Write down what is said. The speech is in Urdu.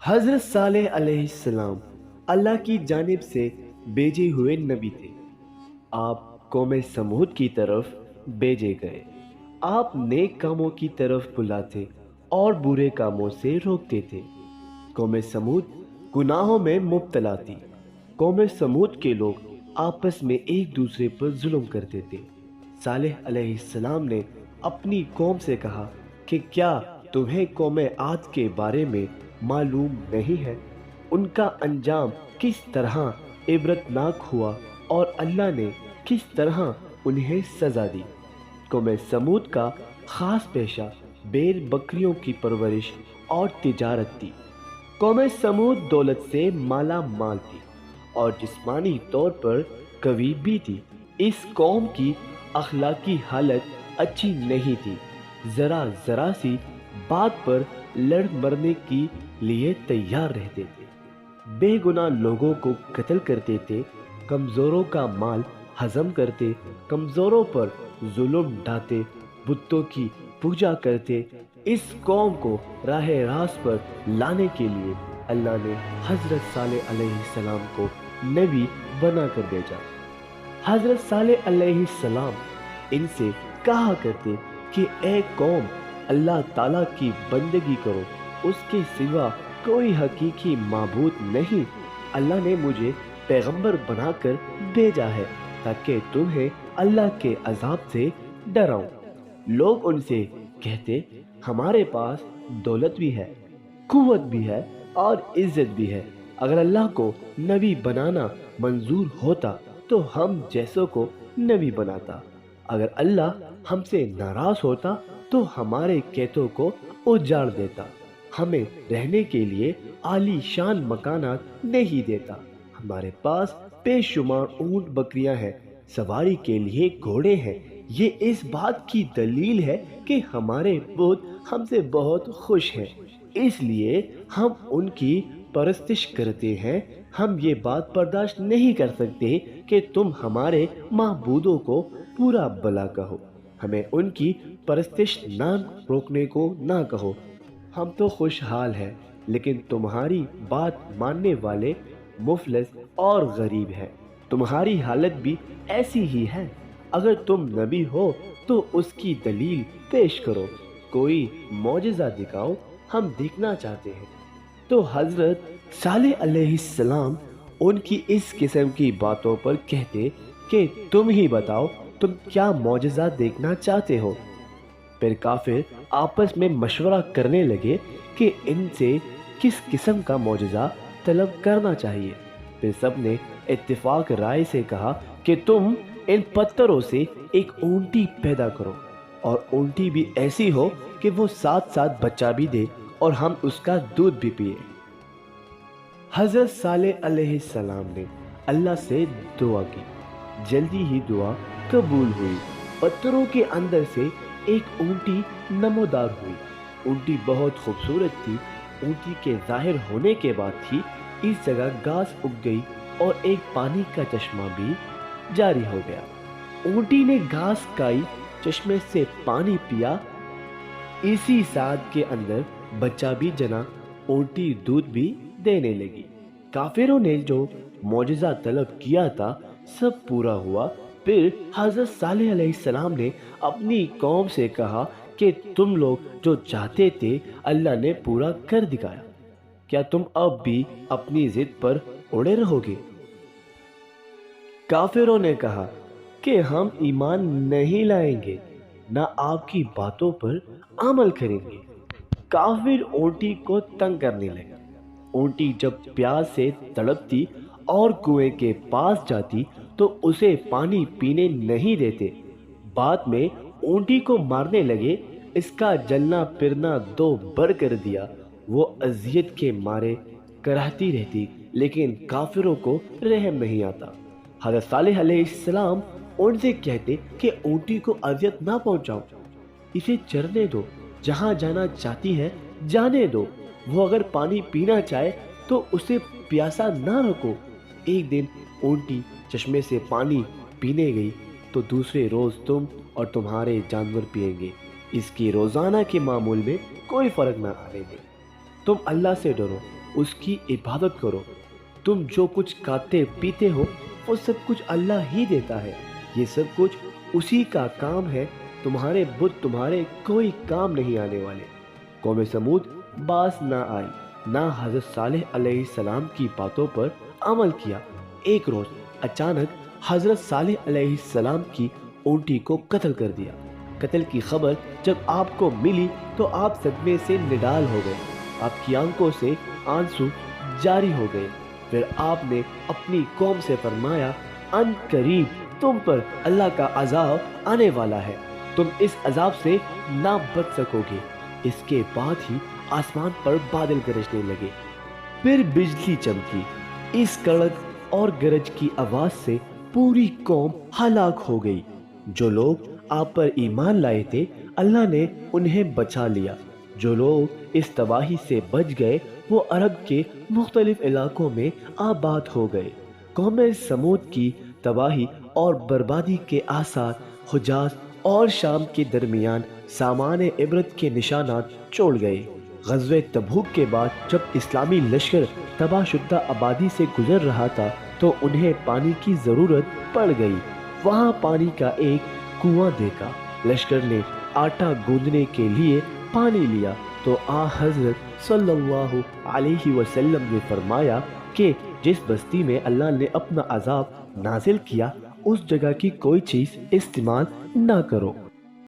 حضرت صالح علیہ السلام اللہ کی جانب سے بھیجے ہوئے نبی تھے۔ آپ قوم سمود کی طرف بھیجے گئے۔ آپ نیک کاموں کی طرف بلاتے اور برے کاموں سے روکتے تھے۔ قوم سمود گناہوں میں مبتلا تھی۔ قوم سمود کے لوگ آپس میں ایک دوسرے پر ظلم کرتے تھے۔ صالح علیہ السلام نے اپنی قوم سے کہا کہ کیا تمہیں قوم عاد کے بارے میں معلوم نہیں ہے؟ ان کا انجام کس طرح عبرتناک ہوا اور اللہ نے کس طرح انہیں سزا دی۔ قوم سمود کا خاص پیشہ بیل بکریوں کی پرورش اور تجارت تھی۔ قوم سمود دولت سے مالا مال تھی اور جسمانی طور پر قوی بھی تھی۔ اس قوم کی اخلاقی حالت اچھی نہیں تھی۔ ذرا سی بات پر لڑ مرنے کے لیے تیار رہتے تھے۔ بے گناہ لوگوں کو قتل کرتے تھے، کمزوروں کا مال ہضم کرتے، کمزوروں پر ظلم ڈھاتے، بتوں کی پوجا کرتے۔ اس قوم کو راہ راست پر لانے کے لیے اللہ نے حضرت صالح علیہ السلام کو نبی بنا کر بھیجا۔ حضرت صالح علیہ السلام ان سے کہا کرتے کہ اے قوم، اللہ تعالیٰ کی بندگی کرو، اس کے سوا کوئی حقیقی معبود نہیں۔ اللہ نے مجھے پیغمبر بنا کر بھیجا ہے تاکہ تمہیں اللہ کے عذاب سے ڈراؤں۔ لوگ ان سے کہتے ہمارے پاس دولت بھی ہے، قوت بھی ہے اور عزت بھی ہے۔ اگر اللہ کو نبی بنانا منظور ہوتا تو ہم جیسوں کو نبی بناتا۔ اگر اللہ ہم سے ناراض ہوتا تو ہمارے کھیتوں کو اجاڑ دیتا، ہمیں رہنے کے لیے عالی شان مکانات نہیں دیتا۔ ہمارے پاس بے شمار اونٹ بکریاں ہیں، سواری کے لیے گھوڑے ہیں۔ یہ اس بات کی دلیل ہے کہ ہمارے بت ہم سے بہت خوش ہیں، اس لیے ہم ان کی پرستش کرتے ہیں۔ ہم یہ بات برداشت نہیں کر سکتے کہ تم ہمارے معبودوں کو پورا بھلا کہو، ہمیں ان کی پرستش نہ روکنے کو نہ کہو۔ ہم تو خوشحال ہیں، لیکن تمہاری بات ماننے والے مفلس اور غریب ہیں۔ تمہاری حالت بھی ایسی ہی ہے۔ اگر تم نبی ہو تو اس کی دلیل پیش کرو، کوئی معجزہ دکھاؤ، ہم دیکھنا چاہتے ہیں۔ تو حضرت صالح علیہ السلام ان کی اس قسم کی باتوں پر کہتے کہ تم ہی بتاؤ، تم کیا معجزہ دیکھنا چاہتے ہو؟ پھر کافر آپس میں مشورہ کرنے لگے کہ ان سے کس قسم کا معجزہ طلب کرنا چاہیے۔ پھر سب نے اتفاق رائے سے کہا کہ تم ان پتھروں سے ایک اونٹی پیدا کرو، اور اونٹی بھی ایسی ہو کہ وہ ساتھ ساتھ بچہ بھی دے اور ہم اس کا دودھ بھی پیے۔ حضرت صالح علیہ السلام نے اللہ سے دعا کی، جلدی ہی دعا قبول ہوئی۔ پتھروں کے اندر سے ایک اونٹی نمودار ہوئی۔ اونٹی بہت خوبصورت تھی۔ اونٹی کے ظاہر ہونے کے بعد ہی اس جگہ گھاس اگ گئی اور ایک پانی کا چشمہ بھی جاری ہو گیا۔ اونٹی نے گھاس کھائی، چشمے سے پانی پیا، اسی ساتھ کے اندر بچہ بھی جنا، اونٹی دودھ بھی دینے لگی۔ کافروں نے جو معجزہ طلب کیا تھا سب پورا ہوا۔ پھر حضرت صالح علیہ السلام نے اپنی قوم سے کہا کہ تم لوگ جو چاہتے تھے اللہ نے پورا کر دکھایا، کیا تم اب بھی اپنی ضد پر اڑے رہو گے؟ کافروں نے کہا کہ ہم ایمان نہیں لائیں گے، نہ آپ کی باتوں پر عمل کریں گے۔ کافر اونٹی کو تنگ کرنے لگا۔ اونٹی جب پیاس سے تڑپتی اور کنویں کے پاس جاتی تو اسے پانی پینے نہیں دیتے۔ بعد میں اونٹی کو مارنے لگے۔ اس کا جلنا پھرنا دو بڑھ کر دیا۔ وہ اذیت کے مارے کراہتی رہتی، لیکن کافروں کو رحم نہیں آتا۔ حضرت صالح علیہ السلام ان سے کہتے کہ اونٹی کو اذیت نہ پہنچاؤ، اسے چرنے دو، جہاں جانا چاہتی ہے جانے دو۔ وہ اگر پانی پینا چاہے تو اسے پیاسا نہ رکھو۔ ایک دن اونٹی چشمے سے پانی پینے گئی تو دوسرے روز تم اور تمہارے جانور پیئیں گے۔ اس کی روزانہ کے معمول میں کوئی فرق نہ آنے دے۔ تم اللہ سے ڈرو، اس کی عبادت کرو۔ تم جو کچھ کھاتے پیتے ہو وہ سب کچھ اللہ ہی دیتا ہے، یہ سب کچھ اسی کا کام ہے، تمہارے بت تمہارے کوئی کام نہیں آنے والے۔ قوم سمود باز نہ آئی، نہ حضرت صالح علیہ السلام کی باتوں پر عمل کیا۔ ایک روز اچانک حضرت صالح علیہ السلام کی اونٹی کو قتل کر دیا۔ قتل کی خبر جب آپ کو ملی تو آپ صدمے سے نڈال ہو گئے، آپ کی آنکھوں سے آنسو جاری ہو گئے۔ پھر آپ نے اپنی قوم سے فرمایا، ان قریب تم پر اللہ کا عذاب آنے والا ہے، تم اس عذاب سے نہ بچ سکو گے۔ اس کے بعد ہی آسمان پر بادل گرجنے لگے، پھر بجلی چمکی۔ اس کڑک اور گرج کی آواز سے پوری قوم ہلاک ہو گئی۔ جو لوگ آپ پر ایمان لائے تھے اللہ نے انہیں بچا لیا۔ جو لوگ اس تباہی سے بچ گئے وہ عرب کے مختلف علاقوں میں آباد ہو گئے۔ قوم سمود کی تباہی اور بربادی کے آثار حجاز اور شام کے درمیان سامان عبرت کے نشانات چھوڑ گئے۔ غزوہ تبوک کے بعد جب اسلامی لشکر تباہ شدہ آبادی سے گزر رہا تھا تو انہیں پانی کی ضرورت پڑ گئی۔ وہاں پانی کا ایک کنواں دیکھا۔ لشکر نے آٹا گوندنے کے لیے پانی لیا تو حضرت صلی اللہ علیہ وسلم نے فرمایا کہ جس بستی میں اللہ نے اپنا عذاب نازل کیا اس جگہ کی کوئی چیز استعمال نہ کرو۔